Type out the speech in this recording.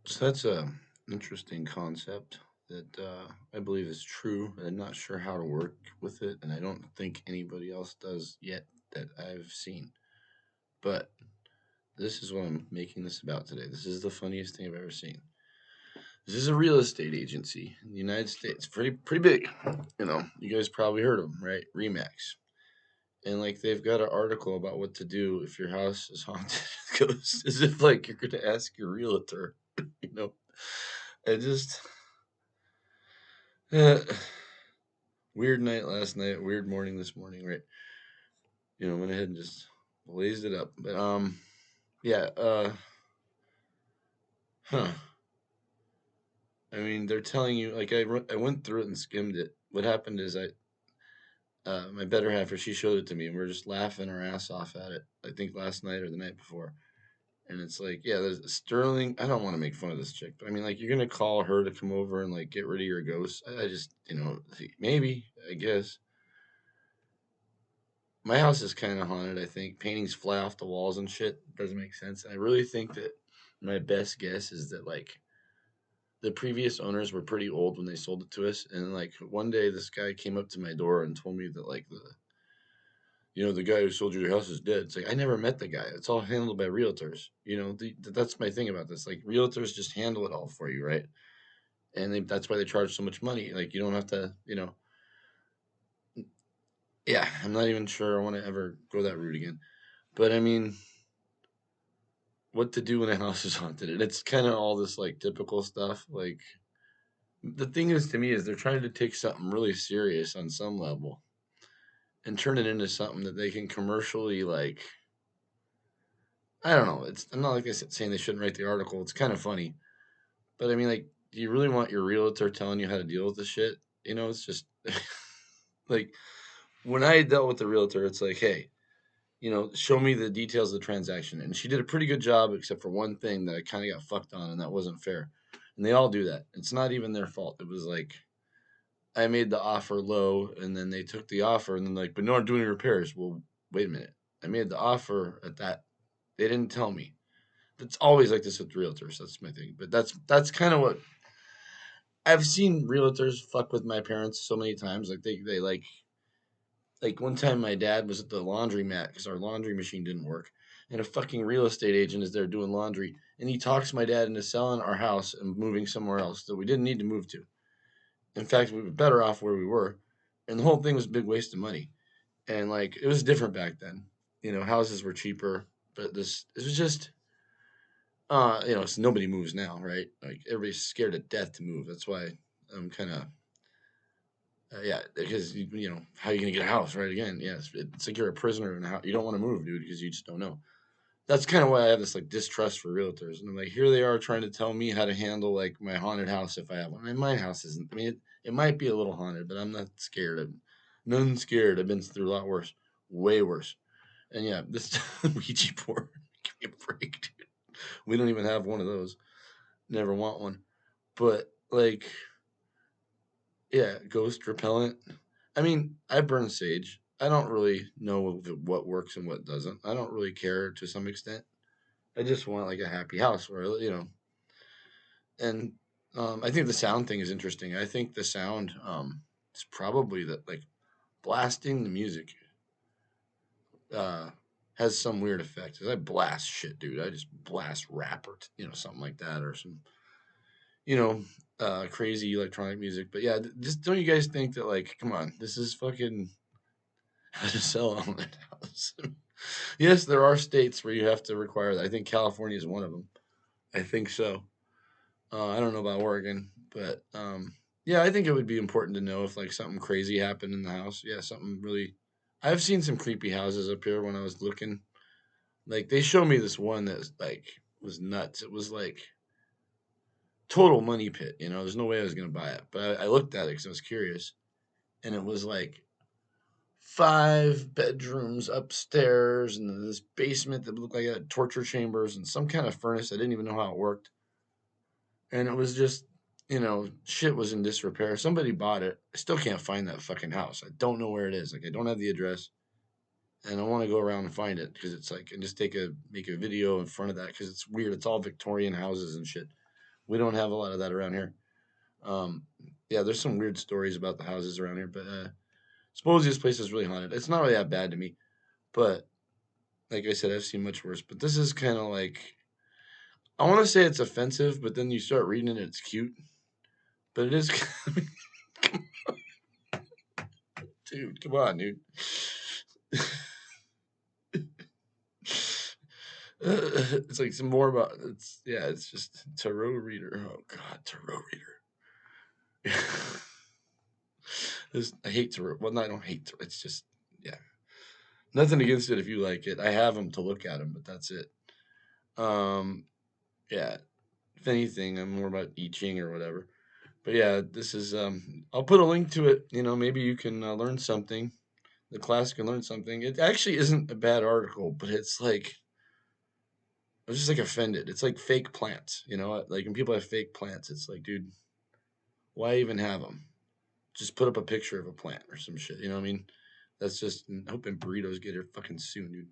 So that's a interesting concept that I believe is true. I'm not sure how to work with it, and I don't think anybody else does yet that I've seen. But this is what I'm making this about today. This is the funniest thing I've ever seen. This is a real estate agency in the United States, pretty big. You guys probably heard of them, right? Remax, and like they've got an article about what to do if your house is haunted. It goes as if like you're going to ask your realtor. you know, I just uh, weird night last night, weird morning this morning, right? Went ahead and just blazed it up. But yeah, huh. I mean, they're telling you like I went through it and skimmed it. What happened is my better half, or she showed it to me, and we are just laughing our ass off at it. I think last night or the night before. And it's like, yeah, there's Sterling. I don't want to make fun of this chick, but I mean, like, you're gonna call her to come over and like get rid of your ghost. I just, maybe, I guess. My house is kind of haunted. I think paintings fly off the walls and shit. Doesn't make sense. I really think that my best guess is that like the previous owners were pretty old when they sold it to us, and like one day this guy came up to my door and told me that like the guy who sold you your house is dead. It's like I never met the guy. It's all handled by realtors. That's my thing about this. Like realtors just handle it all for you, right? And that's why they charge so much money. Like you don't have to, yeah. I'm not even sure I want to ever go that route again. But I mean, what to do when a house is haunted? And it's kind of all this like typical stuff. Like the thing is, to me, is they're trying to take something really serious on some level and turn it into something that they can commercially like. I don't know. I'm not like I said saying they shouldn't write the article. It's kind of funny. But I mean, like, do you really want your realtor telling you how to deal with the shit? It's just like when I dealt with the realtor, it's like, hey, show me the details of the transaction. And she did a pretty good job, except for one thing that I kind of got fucked on, and that wasn't fair. And they all do that. It's not even their fault. It was like I made the offer low, and then they took the offer, and then like, but no, I'm doing repairs. Well, wait a minute. I made the offer at that. They didn't tell me. It's always like this with realtors. That's my thing. But that's kind of what I've seen realtors fuck with my parents so many times. Like they like one time my dad was at the laundromat because our laundry machine didn't work, and a fucking real estate agent is there doing laundry, and he talks my dad into selling our house and moving somewhere else that we didn't need to move to. In fact, we were better off where we were, and the whole thing was a big waste of money. And like it was different back then. Houses were cheaper, but this it was just so nobody moves now, right? Like everybody's scared to death to move. That's why I'm kind of yeah, because how are you gonna get a house, right? Again, yes, it's like you're a prisoner in a house. You don't want to move, dude, because you just don't know. That's kind of why I have this like distrust for realtors, and I'm like, here they are trying to tell me how to handle like my haunted house if I have one. And my house isn't. I mean, it might be a little haunted, but I'm not scared. I'm none scared. I've been through a lot worse, way worse. And yeah, this Ouija board, give me a break, dude. We don't even have one of those. Never want one. But like, yeah, ghost repellent. I mean, I burn sage. I don't really know what works and what doesn't. I don't really care to some extent. I just want like a happy house where and I think the sound thing is interesting. I think the sound is probably that like blasting the music uh has some weird effect. 'Cause I blast shit, dude. I just blast rap or something like that or some you know crazy electronic music. But yeah, just don't you guys think that like come on, this is fucking how to sell a haunted house. Yes, there are states where you have to require that. I think California is one of them. I think so. I don't know about Oregon, but yeah, I think it would be important to know if like something crazy happened in the house. Yeah, something really. I've seen some creepy houses up here when I was looking. Like they showed me this one that was nuts. It was like total money pit. There's no way I was gonna buy it, but I looked at it because I was curious, and it was like 5 bedrooms upstairs and this basement that looked like a torture chambers and some kind of furnace. I didn't even know how it worked. And it was just, shit was in disrepair. Somebody bought it. I still can't find that fucking house. I don't know where it is. Like, I don't have the address. And I want to go around and find it because it's like, and just make a video in front of that because it's weird. It's all Victorian houses and shit. We don't have a lot of that around here. Um, yeah, there's some weird stories about the houses around here, but suppose this place is really haunted. It's not really that bad to me, but like I said, I've seen much worse. But this is kind of like, I want to say it's offensive, but then you start reading it, it's cute. But it is, dude. Come on, dude. It's like some more about it's yeah. It's just tarot reader. Oh God, tarot reader. I hate tarot. Well, no, I don't hate tarot. It's just yeah. Nothing against it if you like it. I have them to look at them, but that's it. Um, yeah. If anything, I'm more about I Ching or whatever. But yeah, this is. I'll put a link to it. Maybe you can learn something. The class can learn something. It actually isn't a bad article, but it's like I was just like offended. It's like fake plants. Like when people have fake plants, it's like, dude, why even have them? Just put up a picture of a plant or some shit. You know what I mean? That's just. I'm hoping burritos get here fucking soon, dude.